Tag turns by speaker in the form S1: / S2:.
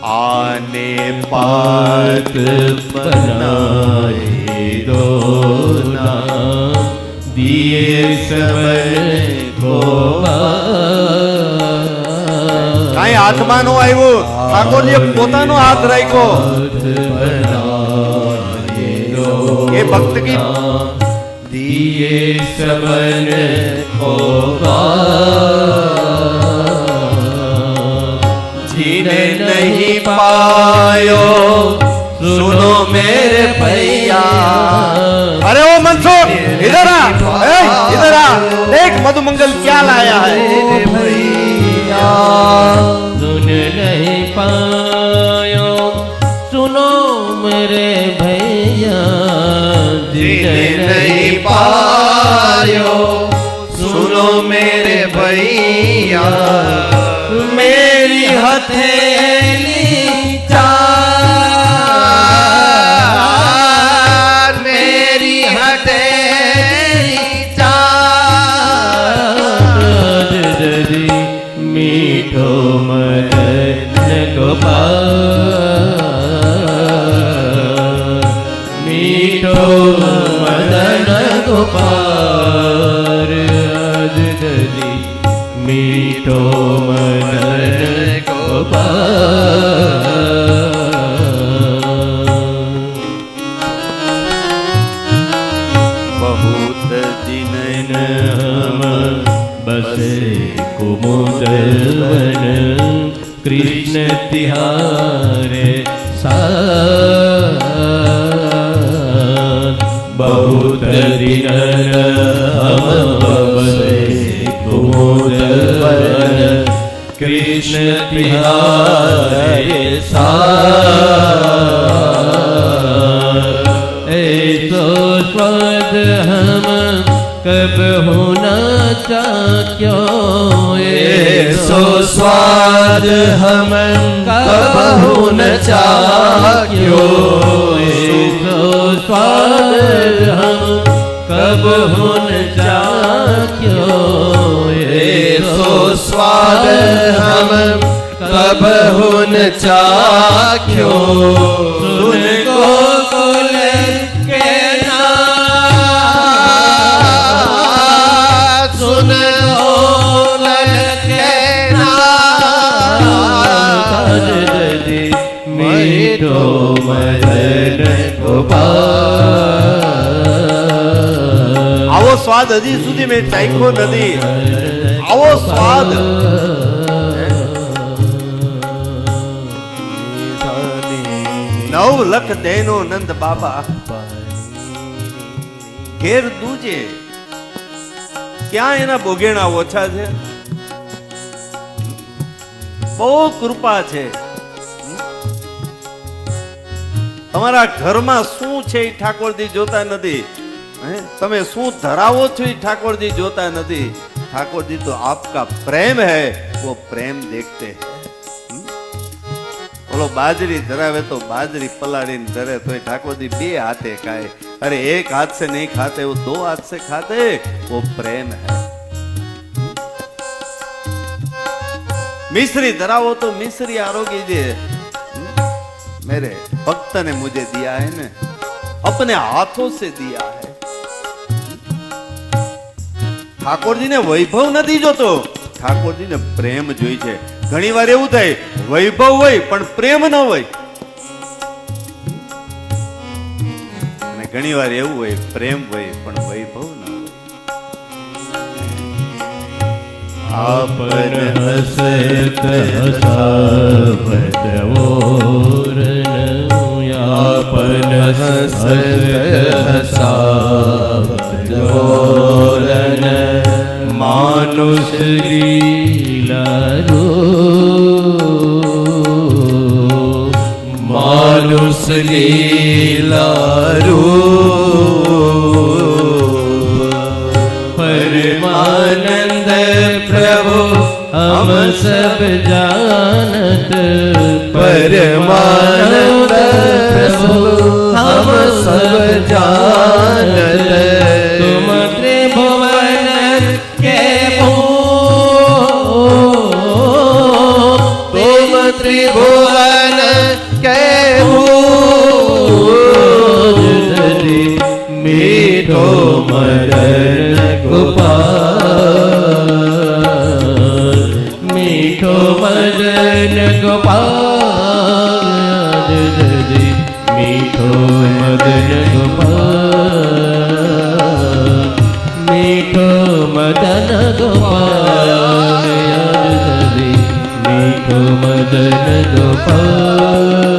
S1: आने पात बनाए दो नाम दिए सबको काई आत्मा नो आयो ठाकुरजी पोतानो हाथ राख्यो ये भक्त की दिए सबन को जीने नहीं पायो सुनो मेरे भैया। अरे ओ मंसूर इधर आ, इधर आ, देख मधुमंगल क्या लाया है। भैया
S2: सुन नहीं पायो सुनो मेरे भैया,
S1: जीने नहीं पायो सुनो मेरे भैया। मेरी हथेली चार, मेरी हथेली चार।
S2: मीठो मदन गोपाल, मीठो मदन गोपाल, मीठो मदन गोपाल।
S1: बहुत दिन
S2: हम बसे कुमुदवन, कृष्ण तिहारे साथ। बहुत दिन हम बसे कुमुदवन, कृष्ण तिहारे साथ। ऐसो स्वाद हम कब होना चाख्यो,
S1: ऐसो स्वाद हम कब होना चाख्यो।
S2: ऐसो स्वाद हम कब होना चाख्यो।
S1: ऐसो स्वाद हम कब होना चाख्यो। सुन गोकुल के नाथ, सुन गोकुल के नाथ।
S2: मीठो मदन गोपाल।
S1: આવો સ્વાદ હજી સુધી મેં ચાખ્યો નથી। આવો સ્વાદ નવ લખ દેનો નંદ બાબા ઘેર દૂજે ક્યાં એના બોગેણા ઓછા છે। બહુ કૃપા છે। તમારા ઘરમાં શું છે એ ઠાકોરજી જોતા નથી। તમે શું ધરાવો છો એ ઠાકોરજી જોતા નથી। ઠાકોરજી તો આપકા પ્રેમ है वो प्रेम देखते हैं। बोलो बाजरी धरावे तो बाजरी पलाड़ी धरे तो ठाकुर जी बे हाथे खाए। अरे एक हाथ से नहीं खाते, वो दो हाथ से खाते, वो प्रेम है। मिश्री धरावो तो मिश्री आरोगी जी मेरे भक्त ने मुझे दिया है ना, अपने हाथों से दिया है। ठाकुर जी ने वैभव नहीं जोतो, ठाकुर जी ने प्रेम जोई छे। घणी वार एवुं थाय वैभव होय पण प्रेम न होय, અને ઘણી વાર એવું હોય પ્રેમ હોય પણ વૈભવ ન હોય।
S2: आपन हसत हसावत ओरन, आपन हसत हसावत ओरन, मानुष लीला रो, मानुष लीला रो। परमानंद प्रभु हम सब जानत, परमानंद प्रभु हम सब जानत। तुम त्रिभुवन के ત્રિભુવન કેવું મીઠો મદન ગોપાલ મીઠો મદન ગોપાલ મીઠો મદન ગોપાલ મીઠો મદન ગોપાલ મીઠો મદન ગોપાલ